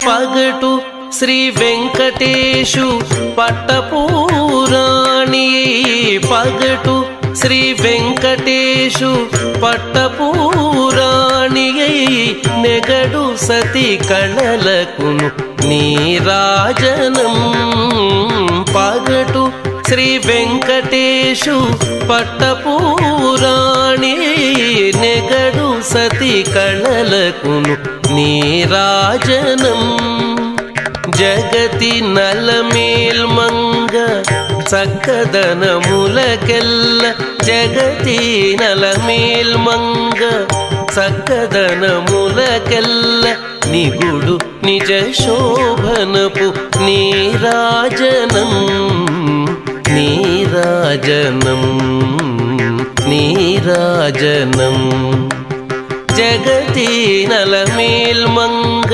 పగటు శ్రీ వెంకటేశు పట్టపూరాణి పగటు శ్రీ వెంకటేశు పట్టపూరాణి నెగడు సతి కళలకును నీరాజనం పగటు శ్రీ వెంకటేశు పట్టపూరాణి నెగడు సతి కళలకును నీరాజనం జగతి నలమేల్మంగ చక్కదనములకెల్ల జగతి నలమేల్మంగ చక్కదనములకెల్ల నిగుడు నిజ శోభనపు నీరాజనం నీరాజనం నీరాజనం జగతి నలమేల్మంగ